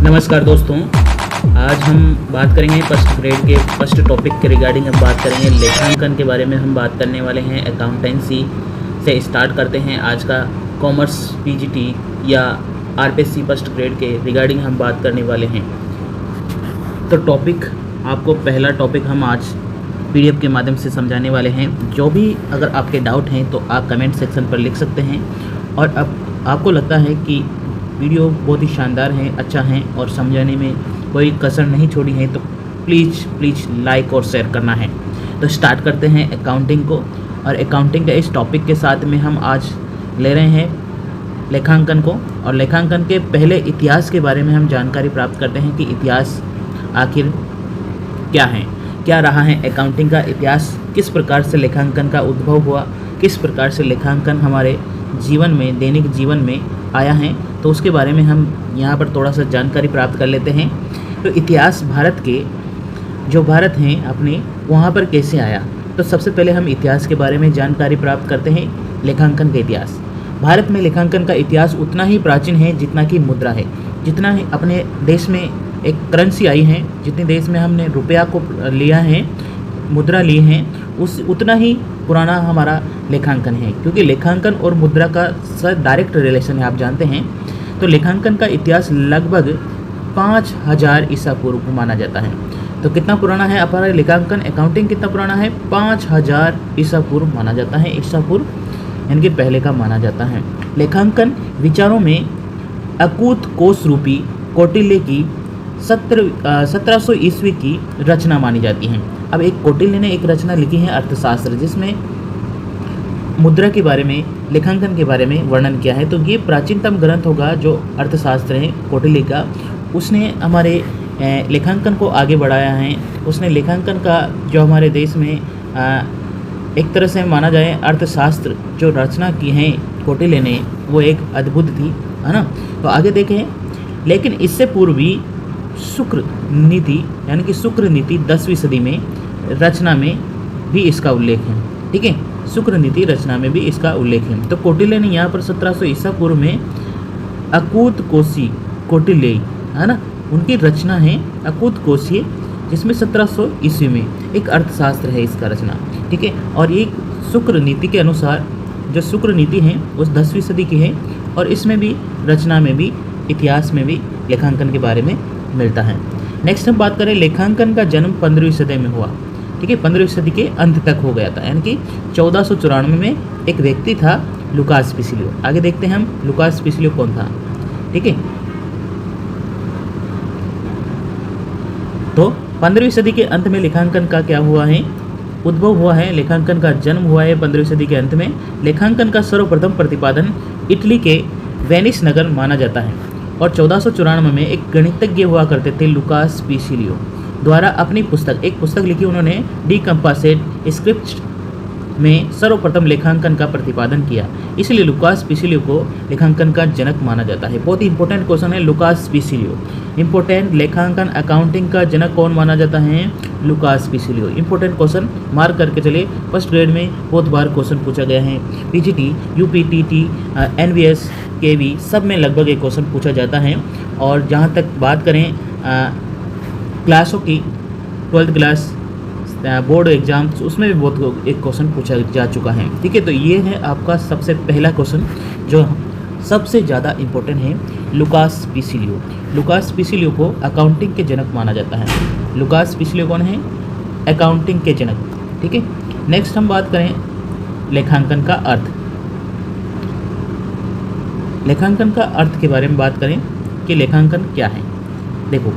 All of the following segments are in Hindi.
नमस्कार दोस्तों, आज हम बात करेंगे फर्स्ट ग्रेड के फर्स्ट टॉपिक के रिगार्डिंग हम बात करेंगे लेखांकन के बारे में हम बात करने वाले हैं। अकाउंटेंसी से स्टार्ट करते हैं आज का कॉमर्स पीजीटी या आरपीएससी फर्स्ट ग्रेड के रिगार्डिंग हम बात करने वाले हैं। तो टॉपिक आपको पहला टॉपिक हम आज पीडीएफ के माध्यम से समझाने वाले हैं। जो भी अगर आपके डाउट हैं तो आप कमेंट सेक्शन पर लिख सकते हैं, और अब आपको लगता है कि वीडियो बहुत ही शानदार है, अच्छा है और समझाने में कोई कसर नहीं छोड़ी है तो प्लीज़ लाइक और शेयर करना है। तो स्टार्ट करते हैं अकाउंटिंग को, और अकाउंटिंग के इस टॉपिक के साथ में हम आज ले रहे हैं लेखांकन को। और लेखांकन के पहले इतिहास के बारे में हम जानकारी प्राप्त करते हैं कि इतिहास आखिर क्या है, क्या रहा है अकाउंटिंग का इतिहास, किस प्रकार से लेखांकन का उद्भव हुआ, किस प्रकार से लेखांकन हमारे जीवन में दैनिक जीवन में आया है। तो उसके बारे में हम यहाँ पर थोड़ा सा जानकारी प्राप्त कर लेते हैं। तो इतिहास भारत के जो भारत हैं अपने वहाँ पर कैसे आया, तो सबसे पहले हम इतिहास के बारे में जानकारी प्राप्त करते हैं। लेखांकन का इतिहास, भारत में लेखांकन का इतिहास उतना ही प्राचीन है जितना कि मुद्रा है। जितना ही अपने देश में एक करेंसी आई है, जितने देश में हमने रुपया को लिया है, मुद्रा ली है, उतना ही पुराना हमारा लेखांकन है, क्योंकि लेखांकन और मुद्रा का डायरेक्ट रिलेशन है, आप जानते हैं। तो लेखांकन का इतिहास लगभग 5000 ईसा पूर्व को माना जाता है। तो कितना पुराना है हमारा लेखांकन, अकाउंटिंग कितना पुराना है, 5000 ईसा पूर्व माना जाता है। ईसा पूर्व यानी कि पहले का माना जाता है। लेखांकन विचारों में अकूत कोश रूपी कौटिल्य की 1700 ईस्वी की रचना मानी जाती है। अब एक कौटिल्य ने एक रचना लिखी है अर्थशास्त्र, जिसमें मुद्रा के बारे में, लेखांकन के बारे में वर्णन किया है। तो ये प्राचीनतम ग्रंथ होगा जो अर्थशास्त्र है कौटिल्य का। उसने हमारे लेखांकन को आगे बढ़ाया है। उसने लेखांकन का जो हमारे देश में एक तरह से माना जाए अर्थशास्त्र जो रचना की है कौटिल्य ने, वो एक अद्भुत थी, है ना। तो आगे देखें, लेकिन इससे पूर्व भी शुक्र नीति यानी कि शुक्र नीति 10वीं सदी में रचना में भी इसका उल्लेख है। ठीक है, शुक्र नीति रचना में भी इसका उल्लेख है। तो कौटिल्य ने यहाँ पर 1700 ईसा पूर्व में अकूत कोशी कौटिल्य, है ना, उनकी रचना है अकूत कोशी, जिसमें 1700 ईस्वी में एक अर्थशास्त्र है इसका रचना। ठीक है, और ये शुक्र नीति के अनुसार जो शुक्र नीति है उस 10वीं सदी की है, और इसमें भी रचना में भी इतिहास में भी लेखांकन के बारे में मिलता है। नेक्स्ट हम बात करें, लेखांकन का जन्म 15वीं सदी में हुआ। ठीक है, 15वीं सदी के अंत तक हो गया था, यानी कि 1494 में एक व्यक्ति था लुकास पिसिलियो। आगे देखते हैं हम लुकास पिसिलियो कौन था। ठीक है, तो 15वीं सदी के अंत में लेखांकन का क्या हुआ है, उद्भव हुआ है। लेखांकन का जन्म हुआ है 15वीं सदी के अंत में। लेखांकन का सर्वप्रथम प्रतिपादन इटली के वेनिस नगर माना जाता है, और 1494 में एक गणितज्ञ हुआ करते थे लुकास पिसिलियो द्वारा अपनी पुस्तक, एक पुस्तक लिखी उन्होंने, डी कंपासेट स्क्रिप्ट में सर्वप्रथम लेखांकन का प्रतिपादन किया। इसलिए लुकास पिसिलियो को लेखांकन का जनक माना जाता है। बहुत ही इंपॉर्टेंट क्वेश्चन है, लुकास पिसिलियो इंपॉर्टेंट। लेखांकन अकाउंटिंग का जनक कौन माना जाता है, लुकास पिसिलियो। इंपॉर्टेंट क्वेश्चन मार्क करके चले, फर्स्ट ग्रेड में बहुत बार क्वेश्चन पूछा गया है। पीजीटी, यूपीटीटी, एनवीएस, केवी सब में लगभग एक क्वेश्चन पूछा जाता है। और जहाँ तक बात करें क्लासों की, 12th क्लास बोर्ड एग्जाम्स, उसमें भी बहुत एक क्वेश्चन पूछा जा चुका है। ठीक है, तो ये है आपका सबसे पहला क्वेश्चन जो सबसे ज़्यादा इम्पोर्टेंट है, लुकास पिसिलियो। लुकास पिसिलियो को अकाउंटिंग के जनक माना जाता है। लुकास पिसिलियो कौन है, अकाउंटिंग के जनक। ठीक है, नेक्स्ट हम बात करें लेखांकन का अर्थ। लेखांकन का अर्थ के बारे में बात करें कि लेखांकन क्या है। देखो,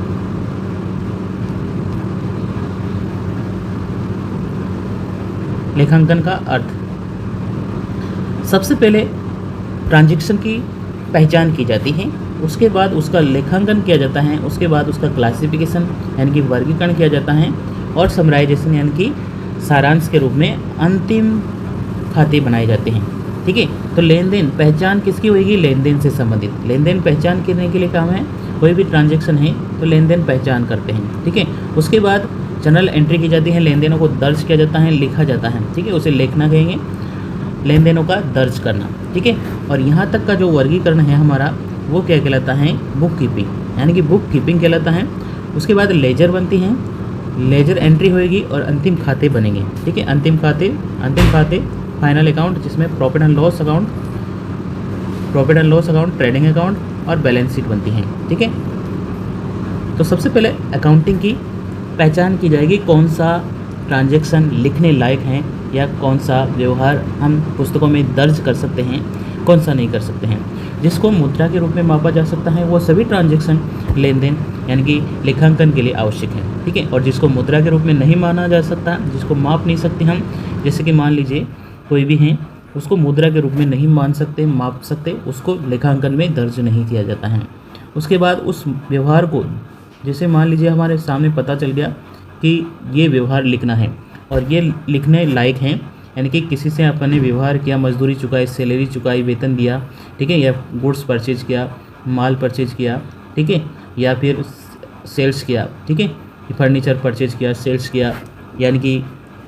लेखांकन का अर्थ, सबसे पहले ट्रांजैक्शन की पहचान की जाती है, उसके बाद उसका लेखांकन किया जाता है, उसके बाद उसका क्लासिफिकेशन यानी कि वर्गीकरण किया जाता है, और समराइजेशन यानी कि सारांश के रूप में अंतिम खाते बनाए जाते हैं। ठीक है, तो लेन देन पहचान किसकी होगी, लेन देन से संबंधित। लेन देन पहचान करने के लिए काम है, कोई भी ट्रांजैक्शन है तो लेन देन पहचान करते हैं। ठीक है, उसके बाद जनरल एंट्री की जाती है, लेन देनों को दर्ज किया जाता है, लिखा जाता है। ठीक है, उसे लेखना कहेंगे, लेन देनों का दर्ज करना। ठीक है, और यहाँ तक का जो वर्गीकरण है हमारा, वो क्या कहलाता है, बुक कीपिंग। यानी कि बुक कीपिंग कहलाता है। उसके बाद लेजर बनती हैं, लेजर एंट्री होएगी और अंतिम खाते बनेंगे। ठीक है, अंतिम खाते फाइनल अकाउंट, जिसमें profit and loss account, trading account और बैलेंस शीट बनती हैं। ठीक है, तो सबसे पहले अकाउंटिंग की पहचान की जाएगी, कौन सा ट्रांजैक्शन लिखने लायक हैं या कौन सा व्यवहार हम पुस्तकों में दर्ज कर सकते हैं, कौन सा नहीं कर सकते हैं। जिसको मुद्रा के रूप में मापा जा सकता है वो सभी ट्रांजैक्शन लेन देन यानी कि लेखांकन के लिए आवश्यक है। ठीक है, और जिसको मुद्रा के रूप में नहीं माना जा सकता, जिसको माप नहीं सकते हम, जैसे कि मान लीजिए कोई भी हैं उसको मुद्रा के रूप में नहीं मान सकते, माप सकते, उसको लेखांकन में दर्ज नहीं किया जाता है। उसके बाद उस व्यवहार को, जैसे मान लीजिए हमारे सामने पता चल गया कि ये व्यवहार लिखना है और ये लिखने लायक हैं, यानी कि किसी से अपने व्यवहार किया, मजदूरी चुकाई, सैलरी चुकाई, वेतन दिया, ठीक है, या गुड्स परचेज किया, माल परचेज किया, ठीक है, या फिर सेल्स किया, ठीक है, फर्नीचर परचेज किया, सेल्स किया, यानी कि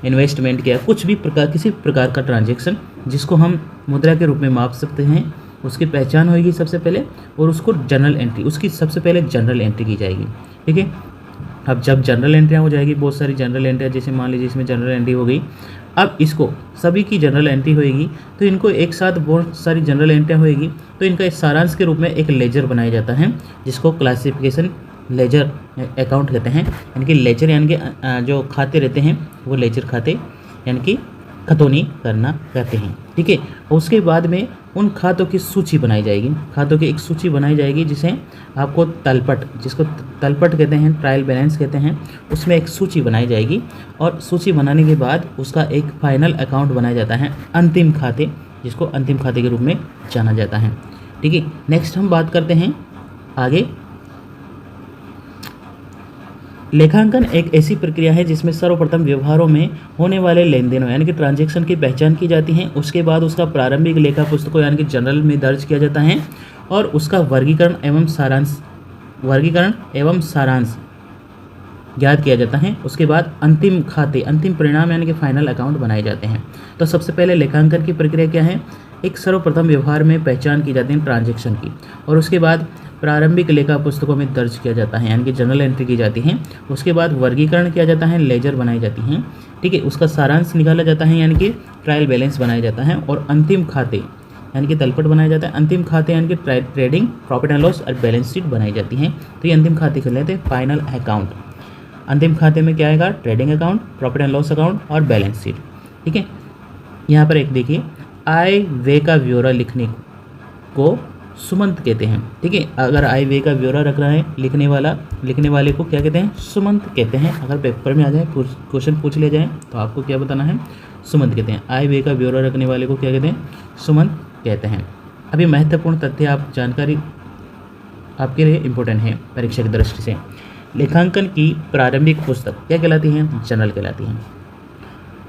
इन्वेस्टमेंट किया, कुछ भी किसी प्रकार का ट्रांजैक्शन जिसको हम मुद्रा के रूप में माप सकते हैं, उसकी पहचान होगी सबसे पहले, और उसको जनरल एंट्री, उसकी सबसे पहले जनरल एंट्री की जाएगी। ठीक है, अब जब जनरल एंट्रियाँ हो जाएगी, बहुत सारी जनरल एंट्रियाँ, जैसे मान लीजिए इसमें जनरल एंट्री हो गई, अब इसको सभी की जनरल एंट्री होएगी, तो इनको एक साथ बहुत सारी जनरल एंट्रियाँ होएगी, तो इनका इस सारांश के रूप में एक लेजर बनाया जाता है, जिसको क्लासिफिकेशन लेजर अकाउंट कहते हैं। यानी कि लेजर यानी कि जो खाते रहते हैं वो लेजर खाते यानी कि खतौनी करना कहते हैं। ठीक है, और उसके बाद में उन खातों की सूची बनाई जाएगी, खातों की एक सूची बनाई जाएगी जिसे आपको तलपट, जिसको तलपट कहते हैं, ट्रायल बैलेंस कहते हैं, उसमें एक सूची बनाई जाएगी, और सूची बनाने के बाद उसका एक फाइनल अकाउंट बनाया जाता है, अंतिम खाते, जिसको अंतिम खाते के रूप में जाना जाता है। ठीक है, नेक्स्ट हम बात करते हैं आगे। लेखांकन एक ऐसी प्रक्रिया है जिसमें सर्वप्रथम व्यवहारों में होने वाले लेन देनों यानी कि ट्रांजैक्शन की पहचान की जाती है। उसके बाद उसका प्रारंभिक लेखा पुस्तकों यानी कि जनरल में दर्ज किया जाता है, और उसका वर्गीकरण एवं सारांश ज्ञात किया जाता है। उसके बाद अंतिम खाते, अंतिम परिणाम यानी कि फाइनल अकाउंट बनाए जाते हैं। तो सबसे पहले लेखांकन की प्रक्रिया क्या है, एक सर्वप्रथम व्यवहार में पहचान की जाती है ट्रांजैक्शन की, और उसके बाद प्रारंभिक लेखा पुस्तकों में दर्ज किया जाता है यानी कि जनरल एंट्री की जाती है। उसके बाद वर्गीकरण किया जाता है, लेजर बनाई जाती हैं। ठीक है, उसका सारांश निकाला जाता है यानी कि ट्रायल बैलेंस बनाया जाता है, और अंतिम खाते यानी कि तलपट बनाया जाता है। अंतिम खाते यानी कि ट्रेडिंग, प्रॉफिट एंड लॉस और बैलेंस शीट बनाई जाती हैं। तो ये अंतिम खाते कहलाते हैं फाइनल अकाउंट। अंतिम खाते में क्या आएगा, trading account, profit and loss account और बैलेंस शीट। ठीक है, यहाँ पर एक देखिए, आय व्यय का ब्यौरा लिखने को सुमंत कहते हैं। ठीक है, अगर आय व्यय का ब्यौरा रख रहा है लिखने वाले को क्या कहते हैं, सुमंत कहते हैं। अगर पेपर में आ जाए, क्वेश्चन पूछ ले जाए, तो आपको क्या बताना है, सुमंत कहते हैं। आय व्यय का ब्यौरा रखने वाले को क्या कहते हैं, सुमंत कहते हैं। अभी महत्वपूर्ण तथ्य आप जानकारी आपके लिए इम्पोर्टेंट है परीक्षा की दृष्टि से। लेखांकन की प्रारंभिक पुस्तक क्या कहलाती है, जनरल कहलाती है।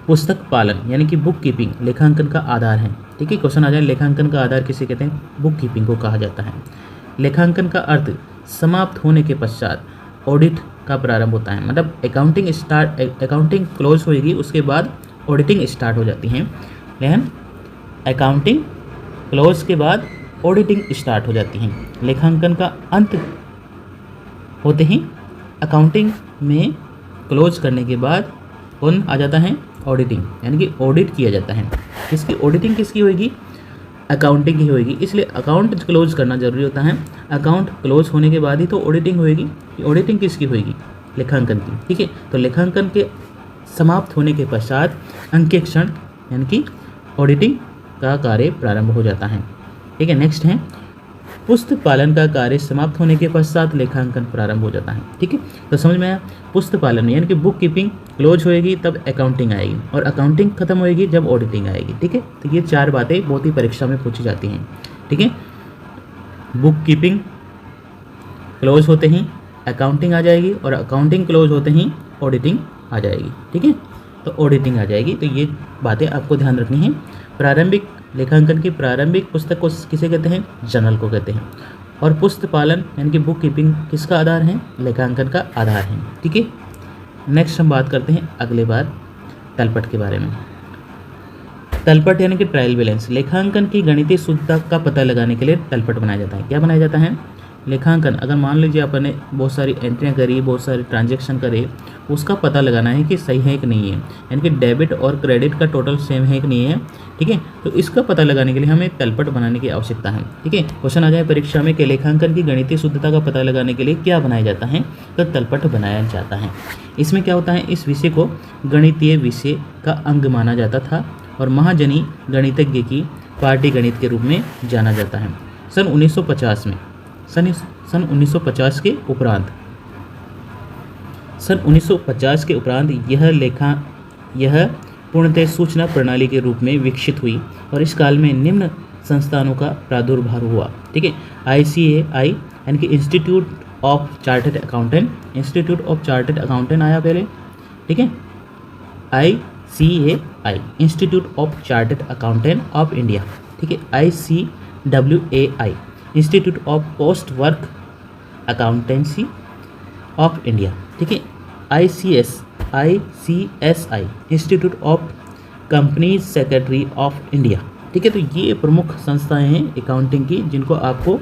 पुस्तक पालन यानी कि बुक कीपिंग लेखांकन का आधार है। ठीक है, क्वेश्चन आ जाए, लेखांकन का आधार किसे कहते हैं, बुक कीपिंग को कहा जाता है। लेखांकन का अर्थ समाप्त होने के पश्चात ऑडिट का प्रारंभ होता है, मतलब अकाउंटिंग क्लोज होएगी, उसके बाद ऑडिटिंग स्टार्ट हो जाती है। लेकिन अकाउंटिंग क्लोज के बाद ऑडिटिंग स्टार्ट हो जाती है। लेखांकन का अंत होते ही अकाउंटिंग में क्लोज करने के बाद कौन आ जाता है, ऑडिटिंग, यानी कि ऑडिट किया जाता है। किसकी ऑडिटिंग, किसकी होगी, अकाउंटिंग की होगी। इसलिए अकाउंट क्लोज करना जरूरी होता है। अकाउंट क्लोज होने के बाद ही तो ऑडिटिंग होएगी। ऑडिटिंग किसकी होएगी, लेखांकन की। ठीक है, तो लेखांकन के समाप्त होने के पश्चात अंकेक्षण यानी कि ऑडिटिंग का कार्य प्रारंभ हो जाता है। ठीक है, नेक्स्ट है पुस्तक पालन का कार्य समाप्त होने के पश्चात लेखांकन प्रारंभ हो जाता है। ठीक है, तो समझ में आया, पुस्तक पालन यानी कि बुक कीपिंग क्लोज होएगी तब अकाउंटिंग आएगी, और अकाउंटिंग खत्म होएगी जब ऑडिटिंग आएगी। ठीक है, तो ये चार बातें बहुत ही परीक्षा में पूछी जाती हैं। ठीक है, बुक कीपिंग क्लोज होते ही अकाउंटिंग आ जाएगी, और अकाउंटिंग क्लोज होते ही ऑडिटिंग आ जाएगी। ठीक है, तो ऑडिटिंग आ जाएगी। तो ये बातें आपको ध्यान रखनी है। प्रारंभिक लेखांकन की प्रारंभिक पुस्तक को किसे कहते हैं, जर्नल को कहते हैं। और पुस्तक पालन यानी कि बुक कीपिंग किसका आधार है, लेखांकन का आधार है। ठीक है, नेक्स्ट हम बात करते हैं अगले बार तलपट के बारे में। तलपट यानी कि ट्रायल बैलेंस लेखांकन की गणितीय शुद्धता का पता लगाने के लिए तलपट बनाया जाता है। क्या बनाया जाता है, लेखांकन, अगर मान लीजिए आपने बहुत सारी एंट्रियाँ करी, बहुत सारे ट्रांजैक्शन करे, उसका पता लगाना है कि सही है कि नहीं है, यानी कि डेबिट और क्रेडिट का टोटल सेम है कि नहीं है। ठीक है, तो इसका पता लगाने के लिए हमें तलपट बनाने की आवश्यकता है। ठीक है, क्वेश्चन आ जाए परीक्षा में कि लेखांकन की गणितीय शुद्धता का पता लगाने के लिए क्या बनाया जाता है, तो तलपट बनाया जाता है। इसमें क्या होता है, इस विषय को गणितीय विषय का अंग माना जाता था और महाजनी गणितज्ञ की पार्टी गणित के रूप में जाना जाता है। सन 1950 में सन 1950 के उपरांत यह पूर्णतः सूचना प्रणाली के रूप में विकसित हुई और इस काल में निम्न संस्थानों का प्रादुर्भाव हुआ। ठीक है, ICAI यानी कि इंस्टीट्यूट ऑफ चार्टर्ड अकाउंटेंट आया पहले। ठीक है, ICAI institute of chartered accountant of India. ठीक है, ICWAI institute of post work accountancy of India. ठीक है, ICSI institute of company secretary of India. ठीक है, तो ये प्रमुख संस्थाएं हैं अकाउंटिंग की, जिनको आपको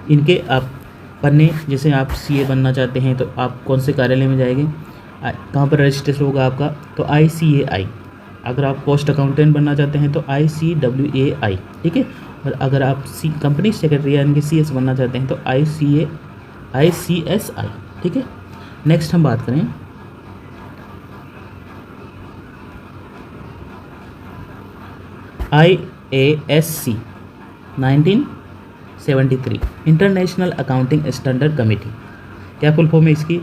इनके आप पढ़ने, जैसे आप CA बनना चाहते हैं तो आप कौन से कार्यालय में जाएंगे, कहाँ पर रजिस्ट्रेशन होगा आपका, तो ICAI। अगर आप पोस्ट अकाउंटेंट बनना चाहते हैं तो ICWAI। ठीक है, और अगर आप कंपनी सेक्रेटरी यानी कि CS बनना चाहते हैं तो ICSI। ठीक है, नेक्स्ट हम बात करें IASC 1973 international accounting standard committee. क्या फुल फॉर्म है इसकी,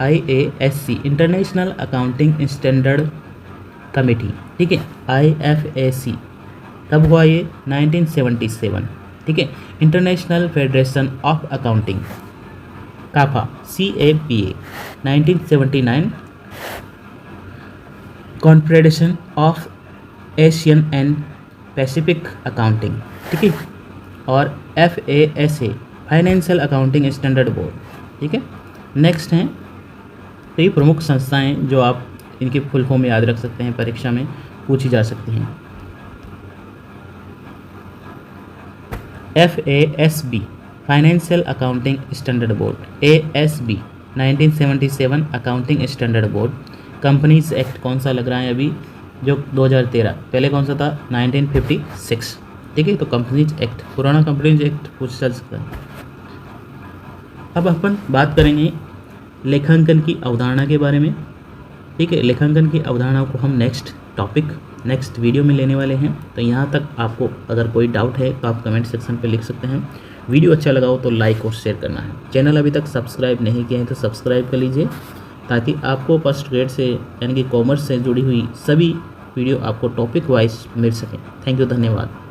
IASC international accounting standard committee. ठीक है, IFAC कब हुआ ये, 1977। ठीक है, international federation of accounting CAPA 1979, confederation of Asian and Pacific accounting. ठीक है, और FASA financial accounting standard board. ठीक है, नेक्स्ट हैं, तो ये प्रमुख संस्थाएं जो आप इनकी फुल फॉर्म याद रख सकते हैं, परीक्षा में पूछी जा सकती हैं। FASB financial accounting standard board, ASB 1977 accounting standard board. Companies act कौन सा लग रहा है अभी, जो 2013, पहले कौन सा था 1956। ठीक है, तो कंपनीज एक्ट, पुराना कंपनीज एक्ट पूछ जा सकता है। अब अपन बात करेंगे लेखांकन की अवधारणा के बारे में। ठीक है, लेखांकन की अवधारणा को हम नेक्स्ट वीडियो में लेने वाले हैं। तो यहाँ तक आपको अगर कोई डाउट है तो आप कमेंट सेक्शन पे लिख सकते हैं। वीडियो अच्छा लगा हो तो लाइक और शेयर करना है। चैनल अभी तक सब्सक्राइब नहीं किया है तो सब्सक्राइब कर लीजिए, ताकि आपको फर्स्ट ग्रेड से यानी कि कॉमर्स से जुड़ी हुई सभी वीडियो आपको टॉपिक वाइज मिल सके। थैंक यू, धन्यवाद।